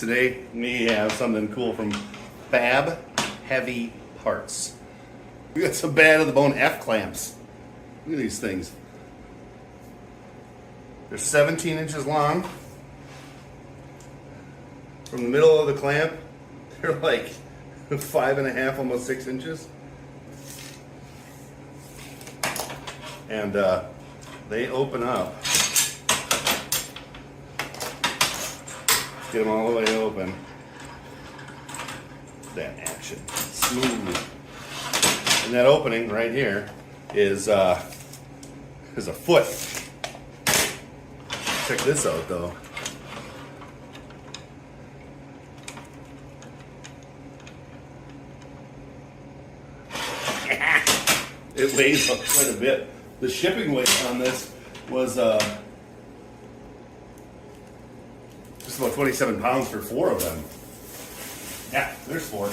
Today we have something cool from Fab Heavy Parts. We got some bad to the bone F clamps. Look at these things. They're 17 inches long. From the middle of the clamp, they're like 5.5, almost 6 inches. And they open up. Get them all the way open. That action, smooth. And that opening right here is a foot. Check this out, though. It weighs quite a bit. The shipping weight on this was just about 27 pounds for 4 of them. Yeah, there's 4.